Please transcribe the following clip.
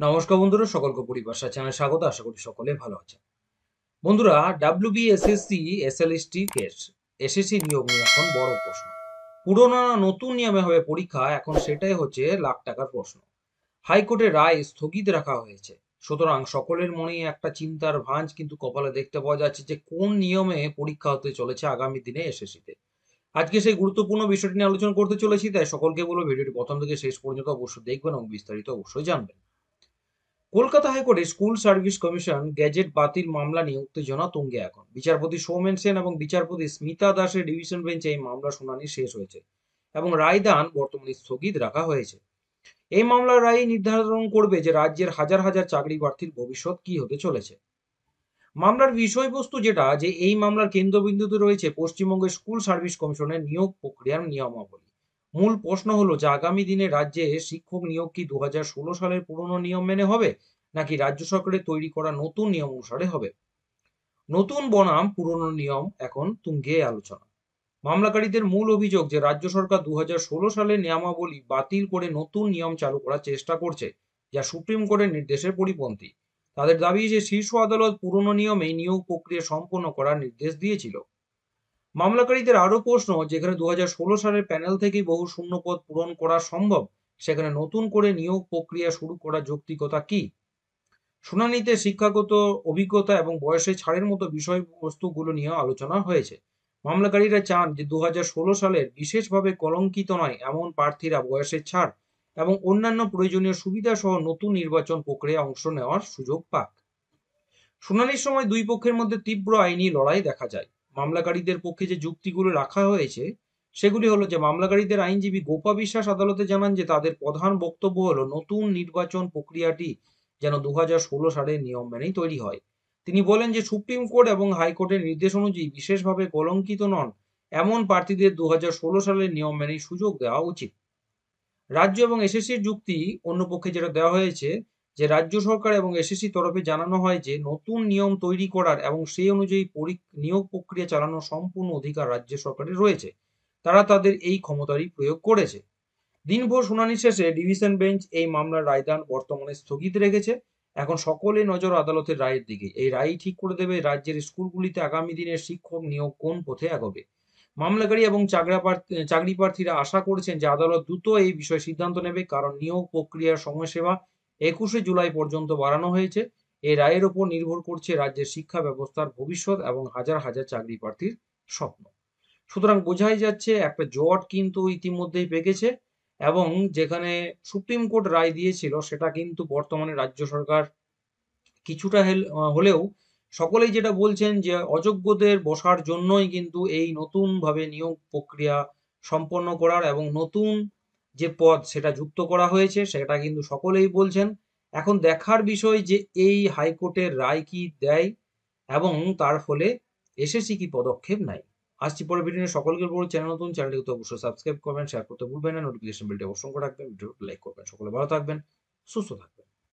নমস্কার বন্ধুরা, সকলকে পরিভাষা চ্যানেলে স্বাগত। আশা করি সকলে ভালো আছেন। বন্ধুরা, ডাব্লিউবিএসএসসি এসএলএসটি কেস এসএসসি নিয়োগ নিয়ে এখন বড় প্রশ্ন। পুরোনো না নতুন নিয়মে হবে পরীক্ষা, এখন সেটাই হচ্ছে লাখ টাকার প্রশ্ন। হাইকোর্টের রায় স্থগিত রাখা হয়েছে, সুতরাং সকলের মনেই একটা চিন্তার ভাঁজ কিন্তু কপালে দেখতে পাওয়া যাচ্ছে যে কোন নিয়মে পরীক্ষা হতে চলেছে আগামী দিনে এসএসসিতে। আজকে সেই গুরুত্বপূর্ণ বিষয়টি নিয়ে আলোচনা করতে চলেছি, তাই সকলকে বলবো ভিডিওটি প্রথম থেকে শেষ পর্যন্ত অবশ্যই দেখবেন এবং বিস্তারিত অবশ্যই জানবেন। কলকাতা হাইকোর্টে স্কুল সার্ভিস কমিশন গ্যাজেট বাতিল মামলা নিয়ে উত্তেজনা তুঙ্গে এখন। বিচারপতি সৌমেন সেন এবং বিচারপতি স্মিতা দাসের ডিভিশন বেঞ্চে এই মামলা শুনানি শেষ হয়েছে এবং রায়দান বর্তমানে স্থগিত রাখা হয়েছে। এই মামলার রায় নির্ধারণ করবে যে রাজ্যের হাজার হাজার চাকরি প্রার্থীর ভবিষ্যৎ কি হতে চলেছে। মামলার বিষয়বস্তু যেটা, যে এই মামলার কেন্দ্রবিন্দুতে রয়েছে পশ্চিমবঙ্গের স্কুল সার্ভিস কমিশনের নিয়োগ প্রক্রিয়ার নিয়মাবলী। মূল প্রশ্ন হলো যে আগামী দিনে রাজ্যে শিক্ষক নিয়োগ কি 2016 সালের পুরনো নিয়ম মেনে হবে, নাকি রাজ্য সরকারের তৈরি করা নতুন নিয়ম অনুসারে হবে। নতুন বনাম পুরনো নিয়ম এখন তুঙ্গে আলোচনা। মামলাকারীদের মূল অভিযোগ যে রাজ্য সরকার 2016 সালের নিয়মাবলী বাতিল করে নতুন নিয়ম চালু করার চেষ্টা করছে, যা সুপ্রিম কোর্টের নির্দেশের পরিপন্থী। তাদের দাবি যে শীর্ষ আদালত পুরনো নিয়মেই নিয়োগ প্রক্রিয়া সম্পন্ন করার নির্দেশ দিয়েছিল। মামলাকারীদের আরও প্রশ্ন, যেখানে 2016 সালের প্যানেল থেকেই বহু শূন্যপদ পূরণ করা সম্ভব, সেখানে নতুন করে নিয়োগ প্রক্রিয়া শুরু করার যৌক্তিকতা কি। শুনানিতে শিক্ষাগত অভিজ্ঞতা এবং বয়সে ছাড়ের মতো বিষয়বস্তুগুলো নিয়ে আলোচনা হয়েছে। মামলাকারীরা চান যে 2016 সালের বিশেষভাবে কলঙ্কিত নয় এমন প্রার্থীরা বয়সের ছাড় এবং অন্যান্য প্রয়োজনীয় সুবিধা সহ নতুন নির্বাচন প্রক্রিয়ায় অংশ নেওয়ার সুযোগ পাক। শুনানির সময় দুই পক্ষের মধ্যে তীব্র আইনি লড়াই দেখা যায়। মামলাকারীদের পক্ষে যে যুক্তিগুলো রাখা হয়েছে সেগুলি হলো যে মামলাকারীদের আইনজীবী গোপা বিশ্বাস আদালতে জানান যে তাদের প্রধান বক্তব্য হলো নতুন নির্বাচন প্রক্রিয়াটি যেন 2016 সালের নিয়ম মেনেই তৈরি হয়। তিনি বলেন যে সুপ্রিম কোর্ট এবং হাইকোর্টের নির্দেশ অনুযায়ী বিশেষভাবে কলঙ্কিত নন এমন প্রার্থীদের 2016 সালের নিয়ম মেনেই সুযোগ দেওয়া উচিত। রাজ্য এবং এসএসসির যুক্তি, অন্য পক্ষে যেটা দেওয়া হয়েছে, যে রাজ্য সরকার এবং এসএসসি তরফে জানানো হয় যে নতুন নিয়ম তৈরি করার এবং সেই অনুযায়ী নিয়োগ প্রক্রিয়া চালানোর সম্পূর্ণ অধিকার রাজ্য সরকারের রয়েছে। তারা তাদের এই ক্ষমতারই প্রয়োগ করেছে। দিনভর শুনানি শেষে ডিভিশন বেঞ্চ এই মামলার রায়দান বর্তমানে স্থগিত রেখেছে। এখন সকলে নজর আদালতের রায়ের দিকে। এই রায় ঠিক করে দেবে রাজ্যের স্কুলগুলিতে আগামী দিনের শিক্ষক নিয়োগ কোন পথে এগোবে। মামলাকারী এবং চাকরি প্রার্থীরা আশা করছেন যে আদালত দ্রুত এই বিষয়ে সিদ্ধান্ত নেবে, কারণ নিয়োগ প্রক্রিয়ার সময়সীমা 21শে জুলাই পর্যন্ত বাড়ানো হয়েছে। এই রায়ের ওপর নির্ভর করছে রাজ্যের শিক্ষা ব্যবস্থার ভবিষ্যৎ এবং হাজার হাজার চাকরি প্রার্থীর স্বপ্ন। সুতরাং বোঝাই যাচ্ছে একটা জট কিন্তু ইতিমধ্যেই পেকেছে এবং যেখানে সুপ্রিম কোর্ট রায় দিয়েছিল সেটা কিন্তু বর্তমানে রাজ্য সরকার কিছুটা হলেও সকলেই যেটা বলছেন যে অযোগ্যদের বসার জন্যই কিন্তু এই নতুনভাবে নিয়োগ প্রক্রিয়া সম্পন্ন করার এবং নতুন যে পদ সেটা যুক্ত করা হয়েছে, সেটা কিন্তু সকলেই বলছেন। এখন দেখার বিষয় যে এই হাইকোর্টের রায় কি দেয় এবং তার ফলে এসএসসি কি পদক্ষেপ নেয়। আসছি পরের ভিডিও নিয়ে। সকলকে বলবো চ্যানেল নতুন, চ্যানেলটিকে তো অবশ্যই সাবস্ক্রাইব করবেন, শেয়ার করতে ভুলবেন না, নোটিফিকেশন বেলটি অবশ্যই করে রাখবেন, ভিডিওটি লাইক করবেন। সকলে ভালো থাকবেন, সুস্থ থাকবেন।